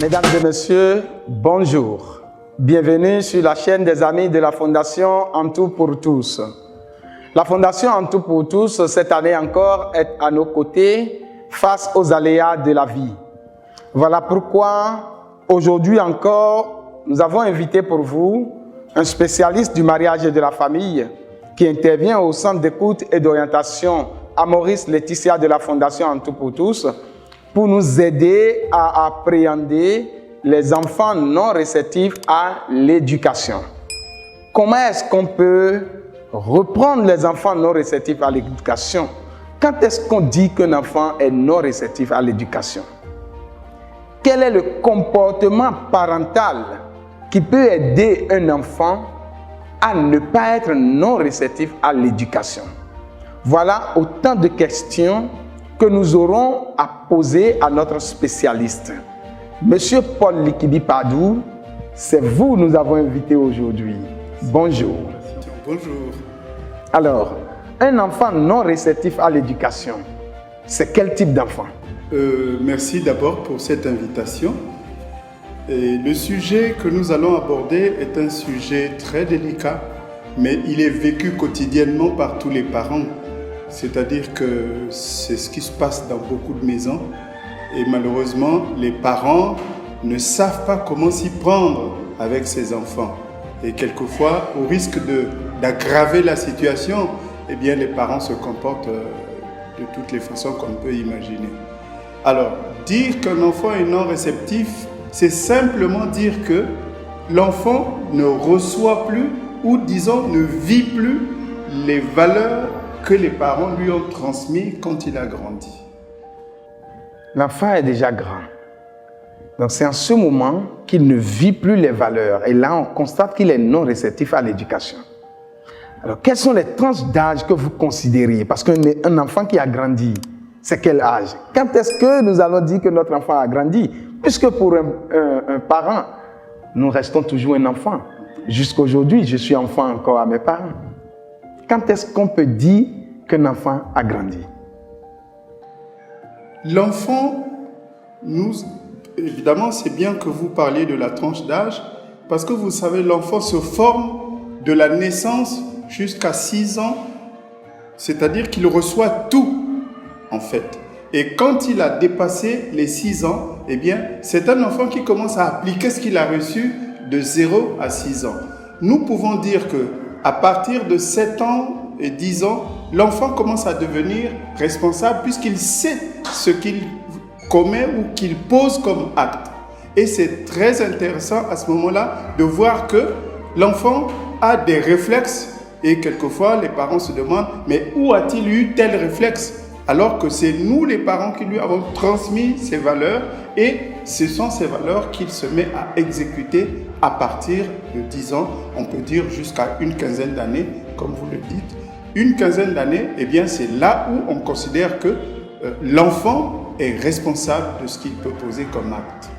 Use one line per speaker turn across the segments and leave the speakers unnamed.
Mesdames et messieurs, bonjour. Bienvenue sur la chaîne des amis de la Fondation En Tout pour Tous. La Fondation En Tout pour Tous, cette année encore, est à nos côtés face aux aléas de la vie. Voilà pourquoi, aujourd'hui encore, nous avons invité pour vous un spécialiste du mariage et de la famille qui intervient au centre d'écoute et d'orientation à Maurice Laetitia de la Fondation En Tout pour Tous pour nous aider à appréhender les enfants non réceptifs à l'éducation. Comment est-ce qu'on peut reprendre les enfants non réceptifs à l'éducation? Quand est-ce qu'on dit qu'un enfant est non réceptif à l'éducation? Quel est le comportement parental qui peut aider un enfant à ne pas être non réceptif à l'éducation? Voilà autant de questions que nous aurons à poser à notre spécialiste. Monsieur Paul Likibi Padou, c'est vous que nous avons invité aujourd'hui. Bonjour.
Bonjour.
Alors, un enfant non réceptif à l'éducation, c'est quel type d'enfant?
Merci d'abord pour cette invitation. Et le sujet que nous allons aborder est un sujet très délicat, mais il est vécu quotidiennement par tous les parents. C'est-à-dire que c'est ce qui se passe dans beaucoup de maisons. Et malheureusement, les parents ne savent pas comment s'y prendre avec ces enfants. Et quelquefois, au risque d'aggraver la situation, eh bien, les parents se comportent de toutes les façons qu'on peut imaginer. Alors, dire qu'un enfant est non réceptif, c'est simplement dire que l'enfant ne reçoit plus ou, disons, ne vit plus les valeurs que les parents lui ont transmises quand il a grandi.
L'enfant est déjà grand. Donc c'est en ce moment qu'il ne vit plus les valeurs. Et là, on constate qu'il est non réceptif à l'éducation. Alors, quelles sont les tranches d'âge que vous considérez? Parce qu'un enfant qui a grandi, c'est quel âge? Quand est-ce que nous allons dire que notre enfant a grandi? Puisque pour un parent, nous restons toujours un enfant. Jusqu'aujourd'hui, je suis enfant encore à mes parents. Quand est-ce qu'on peut dire qu'un enfant a grandi?
L'enfant, évidemment, c'est bien que vous parliez de la tranche d'âge, parce que vous savez, l'enfant se forme de la naissance jusqu'à 6 ans, c'est-à-dire qu'il reçoit tout, en fait. Et quand il a dépassé les 6 ans, eh bien, c'est un enfant qui commence à appliquer ce qu'il a reçu de 0 à 6 ans. Nous pouvons dire que à partir de 7 ans et 10 ans, l'enfant commence à devenir responsable puisqu'il sait ce qu'il commet ou qu'il pose comme acte. Et c'est très intéressant à ce moment-là de voir que l'enfant a des réflexes et quelquefois les parents se demandent mais où a-t-il eu tel réflexe? Alors que c'est nous les parents qui lui avons transmis ces valeurs et ce sont ces valeurs qu'il se met à exécuter à partir de 10 ans, on peut dire jusqu'à une quinzaine d'années, comme vous le dites. Une quinzaine d'années, eh bien c'est là où on considère que l'enfant est responsable de ce qu'il peut poser comme acte.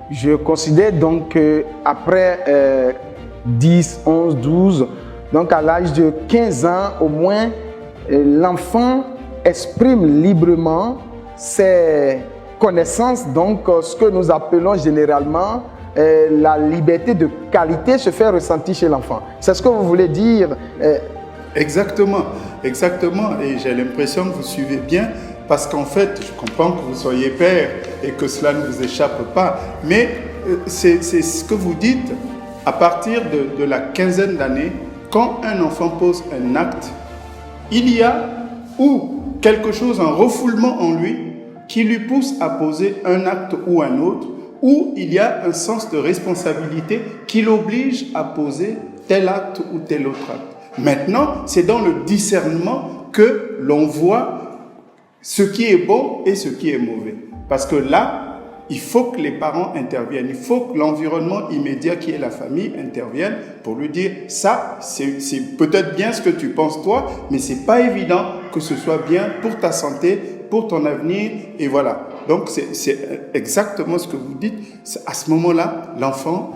Je considère donc qu'après 10, 11, 12, donc à l'âge de 15 ans au moins, l'enfant exprime librement ses connaissances, donc ce que nous appelons généralement la liberté de qualité se fait ressentir chez l'enfant. C'est ce que vous voulez dire?
Exactement, exactement. Et j'ai l'impression que vous suivez bien parce qu'en fait, je comprends que vous soyez père et que cela ne vous échappe pas. Mais c'est ce que vous dites à partir de la quinzaine d'années, quand un enfant pose un acte, il y a ou quelque chose, un refoulement en lui qui lui pousse à poser un acte ou un autre, ou il y a un sens de responsabilité qui l'oblige à poser tel acte ou tel autre acte. Maintenant, c'est dans le discernement que l'on voit ce qui est bon et ce qui est mauvais. Parce que là, il faut que les parents interviennent, il faut que l'environnement immédiat qui est la famille intervienne pour lui dire ça, c'est peut-être bien ce que tu penses toi, mais c'est pas évident que ce soit bien pour ta santé, pour ton avenir, et voilà. Donc c'est exactement ce que vous dites. À ce moment-là, l'enfant,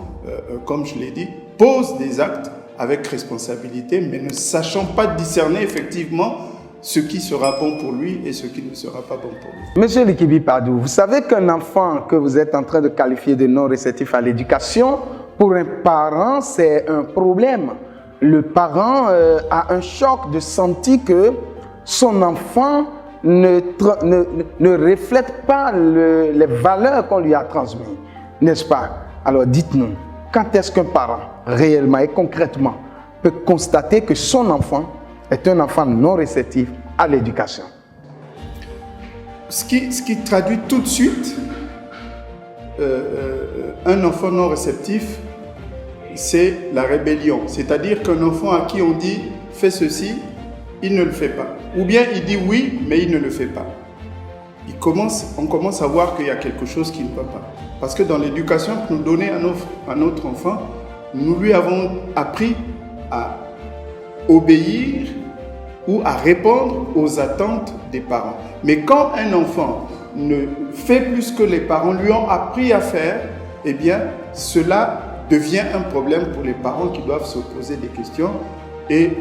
comme je l'ai dit, pose des actes avec responsabilité, mais ne sachant pas discerner effectivement ce qui sera bon pour lui et ce qui ne sera pas bon pour lui.
Monsieur Likibi Padou, vous savez qu'un enfant que vous êtes en train de qualifier de non réceptif à l'éducation, pour un parent, c'est un problème. Le parent a un choc de sentir que son enfant ne reflète pas les valeurs qu'on lui a transmises, n'est-ce pas? Alors dites-nous, quand est-ce qu'un parent, réellement et concrètement, peut constater que son enfant est un enfant non réceptif à l'éducation?
Ce qui traduit tout de suite un enfant non réceptif, c'est la rébellion. C'est-à-dire qu'un enfant à qui on dit « fais ceci », il ne le fait pas. Ou bien il dit oui, mais il ne le fait pas. On commence à voir qu'il y a quelque chose qui ne va pas. Parce que dans l'éducation que nous donnons à notre enfant, nous lui avons appris à obéir ou à répondre aux attentes des parents. Mais quand un enfant ne fait plus que les parents lui ont appris à faire, eh bien, cela devient un problème pour les parents qui doivent se poser des questions et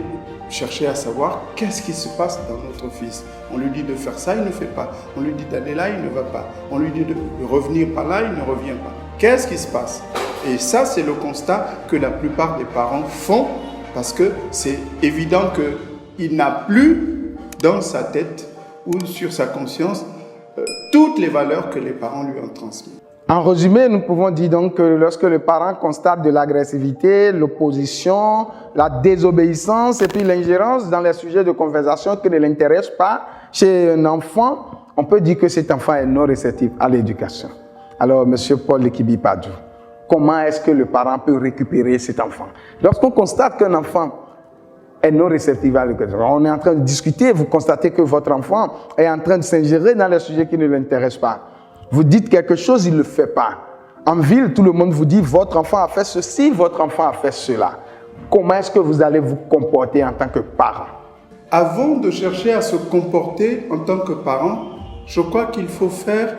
chercher à savoir qu'est-ce qui se passe dans notre fils. On lui dit de faire ça, il ne fait pas. On lui dit d'aller là, il ne va pas. On lui dit de revenir par là, il ne revient pas. Qu'est-ce qui se passe? Et ça, c'est le constat que la plupart des parents font parce que c'est évident qu'il n'a plus dans sa tête ou sur sa conscience toutes les valeurs que les parents lui ont transmises.
En résumé, nous pouvons dire donc que lorsque le parent constate de l'agressivité, l'opposition, la désobéissance et puis l'ingérence dans les sujets de conversation qui ne l'intéressent pas chez un enfant, on peut dire que cet enfant est non réceptif à l'éducation. Alors, Monsieur Paul Likibi Padou, comment est-ce que le parent peut récupérer cet enfant? Lorsqu'on constate qu'un enfant est non réceptif à l'éducation, on est en train de discuter, vous constatez que votre enfant est en train de s'ingérer dans les sujets qui ne l'intéressent pas. Vous dites quelque chose, il ne le fait pas. En ville, tout le monde vous dit, votre enfant a fait ceci, votre enfant a fait cela. Comment est-ce que vous allez vous comporter en tant que parent?
Avant de chercher à se comporter en tant que parent, je crois qu'il faut faire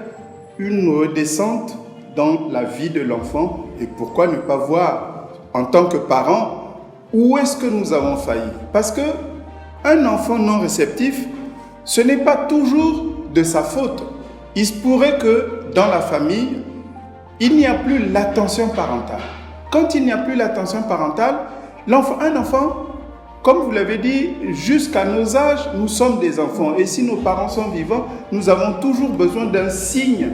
une redescente dans la vie de l'enfant. Et pourquoi ne pas voir, en tant que parent, où est-ce que nous avons failli? Parce qu'un enfant non réceptif, ce n'est pas toujours de sa faute. Il se pourrait que dans la famille, il n'y a plus l'attention parentale. Quand il n'y a plus l'attention parentale, un enfant, comme vous l'avez dit, jusqu'à nos âges, nous sommes des enfants. Et si nos parents sont vivants, nous avons toujours besoin d'un signe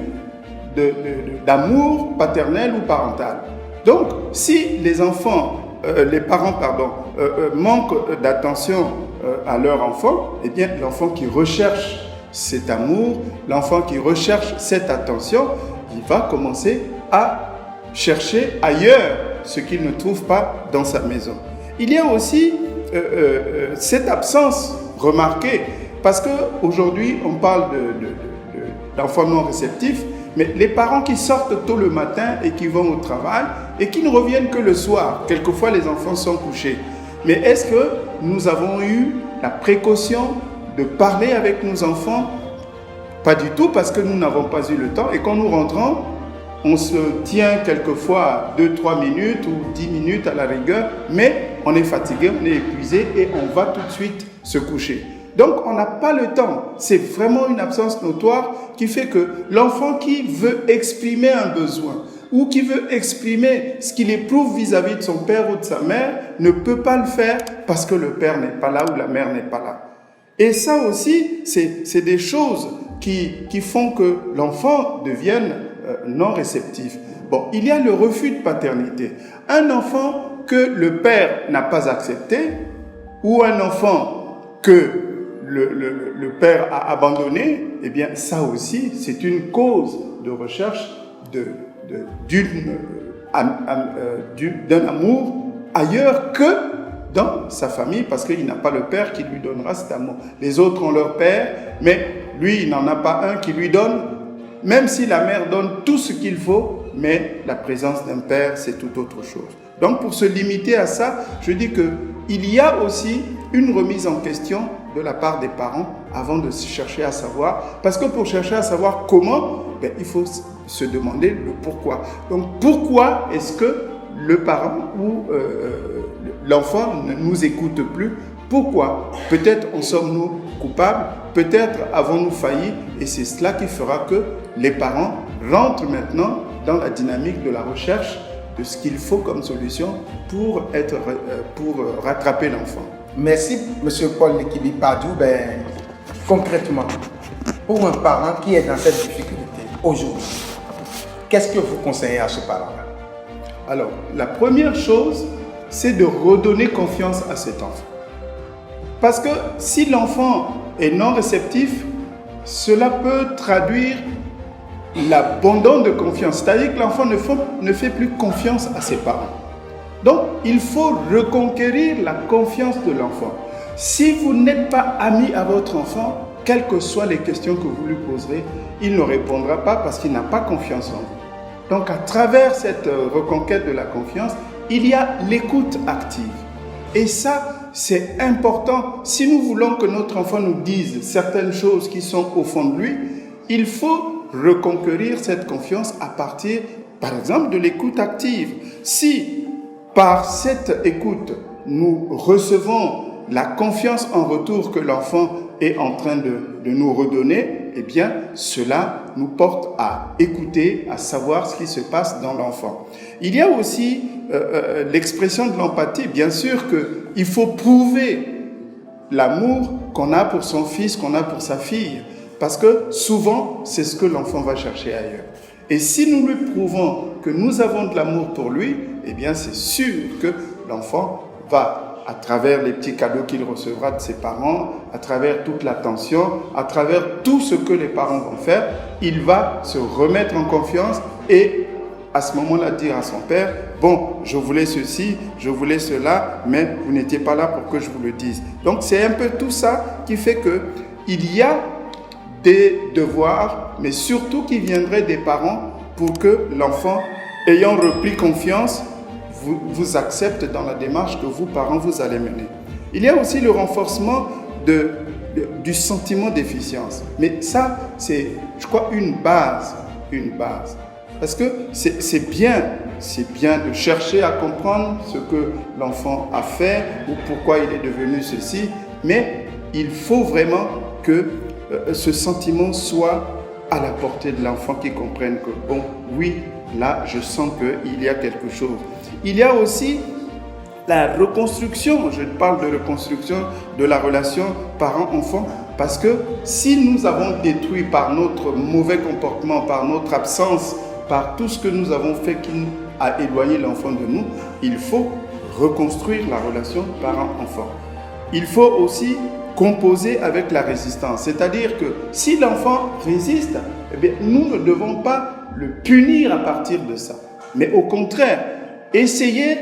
d'amour paternel ou parental. Donc, si les parents manquent d'attention à leur enfant, eh bien, l'enfant qui recherche cet amour, l'enfant qui recherche cette attention, il va commencer à chercher ailleurs ce qu'il ne trouve pas dans sa maison. Il y a aussi cette absence remarquée, parce qu'aujourd'hui on parle d'enfants non réceptifs, mais les parents qui sortent tôt le matin et qui vont au travail et qui ne reviennent que le soir, quelquefois les enfants sont couchés. Mais est-ce que nous avons eu la précaution de parler avec nos enfants? Pas du tout, parce que nous n'avons pas eu le temps. Et quand nous rentrons, on se tient quelquefois 2-3 minutes ou 10 minutes à la rigueur, mais on est fatigué, on est épuisé et on va tout de suite se coucher. Donc on n'a pas le temps. C'est vraiment une absence notoire qui fait que l'enfant qui veut exprimer un besoin ou qui veut exprimer ce qu'il éprouve vis-à-vis de son père ou de sa mère ne peut pas le faire parce que le père n'est pas là ou la mère n'est pas là. Et ça aussi, c'est des choses qui font que l'enfant devienne non réceptif. Bon, il y a le refus de paternité. Un enfant que le père n'a pas accepté ou un enfant que le père a abandonné, eh bien ça aussi, c'est une cause de recherche d'un amour ailleurs que dans sa famille, parce qu'il n'a pas le père qui lui donnera cet amour. Les autres ont leur père, mais lui, il n'en a pas un qui lui donne, même si la mère donne tout ce qu'il faut, mais la présence d'un père, c'est tout autre chose. Donc, pour se limiter à ça, je dis qu'il y a aussi une remise en question de la part des parents avant de chercher à savoir, parce que pour chercher à savoir comment, il faut se demander le pourquoi. Donc, pourquoi est-ce que le parent ou l'enfant ne nous écoute plus? Pourquoi? Peut-être en sommes-nous coupables, peut-être avons-nous failli, et c'est cela qui fera que les parents rentrent maintenant dans la dynamique de la recherche de ce qu'il faut comme solution pour rattraper l'enfant.
Merci, M. Paul Lekibi Padou. Concrètement, pour un parent qui est dans cette difficulté aujourd'hui, qu'est-ce que vous conseillez à ce parent-là?
Alors, la première chose, c'est de redonner confiance à cet enfant. Parce que si l'enfant est non réceptif, cela peut traduire l'abandon de confiance. C'est-à-dire que l'enfant ne fait plus confiance à ses parents. Donc, il faut reconquérir la confiance de l'enfant. Si vous n'êtes pas ami à votre enfant, quelles que soient les questions que vous lui poserez, il ne répondra pas parce qu'il n'a pas confiance en vous. Donc, à travers cette reconquête de la confiance, il y a l'écoute active. Et ça, c'est important. Si nous voulons que notre enfant nous dise certaines choses qui sont au fond de lui, il faut reconquérir cette confiance à partir, par exemple, de l'écoute active. Si, par cette écoute, nous recevons la confiance en retour que l'enfant est en train de nous redonner, eh bien, cela nous porte à écouter, à savoir ce qui se passe dans l'enfant. Il y a aussi l'expression de l'empathie. Bien sûr qu'il faut prouver l'amour qu'on a pour son fils, qu'on a pour sa fille, parce que souvent, c'est ce que l'enfant va chercher ailleurs. Et si nous lui prouvons que nous avons de l'amour pour lui, eh bien, c'est sûr que l'enfant va, à travers les petits cadeaux qu'il recevra de ses parents, à travers toute l'attention, à travers tout ce que les parents vont faire, il va se remettre en confiance et à ce moment-là dire à son père, bon, je voulais ceci, je voulais cela, mais vous n'étiez pas là pour que je vous le dise. Donc c'est un peu tout ça qui fait qu'il y a des devoirs, mais surtout qui viendraient des parents pour que l'enfant, ayant repris confiance, vous accepte dans la démarche que vous, parents, vous allez mener. Il y a aussi le renforcement du sentiment d'efficience. Mais ça, c'est, je crois, une base. Parce que c'est bien de chercher à comprendre ce que l'enfant a fait ou pourquoi il est devenu ceci, mais il faut vraiment que ce sentiment soit à la portée de l'enfant qui comprenne que, bon, oui, là, je sens qu'il y a quelque chose. Il y a aussi la reconstruction, je parle de reconstruction de la relation parent-enfant, parce que si nous avons détruit par notre mauvais comportement, par notre absence, par tout ce que nous avons fait qui a éloigné l'enfant de nous, il faut reconstruire la relation parent-enfant. Il faut aussi composer avec la résistance, c'est-à-dire que si l'enfant résiste, eh bien, nous ne devons pas le punir à partir de ça, mais au contraire, essayer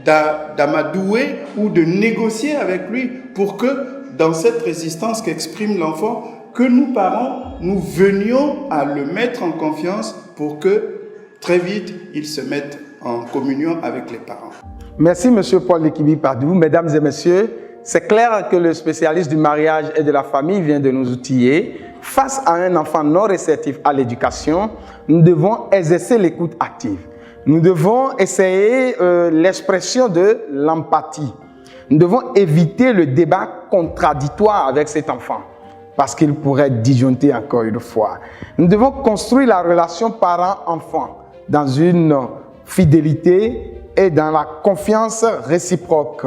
d'amadouer ou de négocier avec lui pour que dans cette résistance qu'exprime l'enfant, que nous parents, nous venions à le mettre en confiance pour que très vite il se mette en communion avec les parents.
Merci M. Paul Lekibi Padou. Mesdames et messieurs, c'est clair que le spécialiste du mariage et de la famille vient de nous outiller. Face à un enfant non réceptif à l'éducation, nous devons exercer l'écoute active. Nous devons essayer l'expression de l'empathie. Nous devons éviter le débat contradictoire avec cet enfant parce qu'il pourrait être disjoncté encore une fois. Nous devons construire la relation parent-enfant dans une fidélité et dans la confiance réciproque.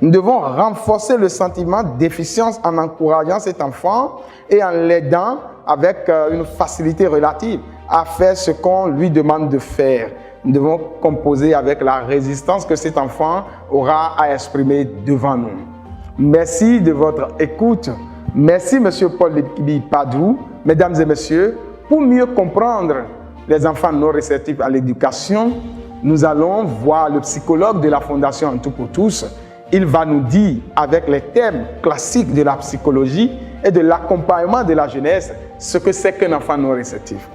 Nous devons renforcer le sentiment d'efficience en encourageant cet enfant et en l'aidant avec une facilité relative à faire ce qu'on lui demande de faire. Nous devons composer avec la résistance que cet enfant aura à exprimer devant nous. Merci de votre écoute. Merci M. Paul Lekibi Padou. Mesdames et messieurs, pour mieux comprendre les enfants non réceptifs à l'éducation, nous allons voir le psychologue de la Fondation En Tout pour Tous. Il va nous dire, avec les thèmes classiques de la psychologie et de l'accompagnement de la jeunesse, ce que c'est qu'un enfant non réceptif.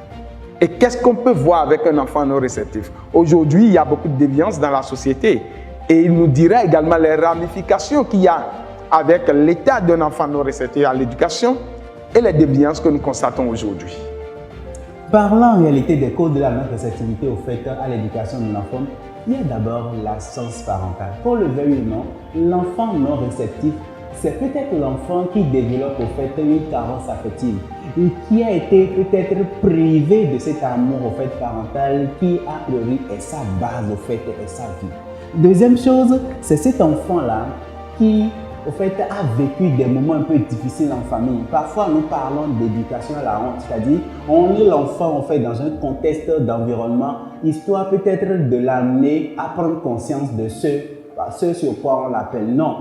Et qu'est-ce qu'on peut voir avec un enfant non réceptif? Aujourd'hui, il y a beaucoup de déviance dans la société. Et il nous dira également les ramifications qu'il y a avec l'état d'un enfant non réceptif à l'éducation et les déviances que nous constatons aujourd'hui.
Parlant en réalité des causes de la non-réceptivité au fait à l'éducation de l'enfant, il y a d'abord l'absence parentale. Pour le veuille ou non, l'enfant non réceptif c'est peut-être l'enfant qui développe au fait une carence affective et qui a été peut-être privé de cet amour au fait parental qui a priori est sa base au fait et sa vie. Deuxième chose, c'est cet enfant-là qui au fait a vécu des moments un peu difficiles en famille. Parfois nous parlons d'éducation à la honte, c'est-à-dire on met l'enfant en fait dans un contexte d'environnement histoire peut-être de l'amener à prendre conscience de ce sur quoi on l'appelle. Non.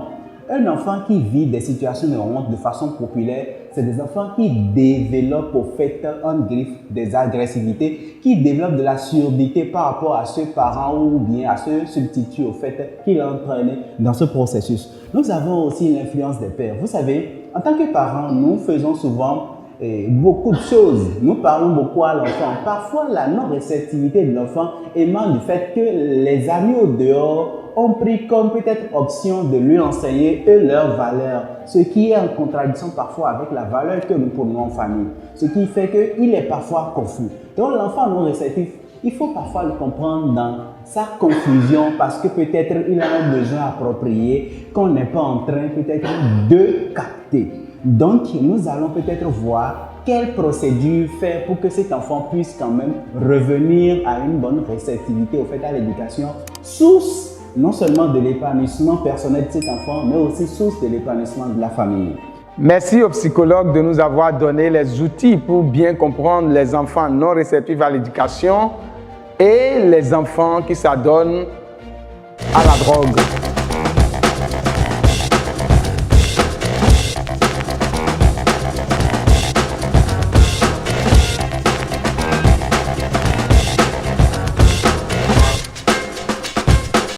Un enfant qui vit des situations de honte de façon populaire, c'est des enfants qui développent au fait un griffe des agressivités, qui développent de la surdité par rapport à ce parent ou bien à ce substitut au fait qui l'a entraîné dans ce processus. Nous avons aussi l'influence des pères. Vous savez, en tant que parents, nous faisons souvent beaucoup de choses. Nous parlons beaucoup à l'enfant. Parfois, la non-réceptivité de l'enfant émane du fait que les amis au dehors ont pris comme peut-être option de lui enseigner leurs valeurs, ce qui est en contradiction parfois avec la valeur que nous prenons en famille, ce qui fait qu'il est parfois confus. Donc l'enfant non réceptif, il faut parfois le comprendre dans sa confusion parce que peut-être il a un besoin approprié qu'on n'est pas en train peut-être de capter. Donc nous allons peut-être voir quelle procédure faire pour que cet enfant puisse quand même revenir à une bonne réceptivité au fait à l'éducation, source non seulement de l'épanouissement personnel de cet enfant, mais aussi source de l'épanouissement de la famille.
Merci aux psychologues de nous avoir donné les outils pour bien comprendre les enfants non réceptifs à l'éducation et les enfants qui s'adonnent à la drogue.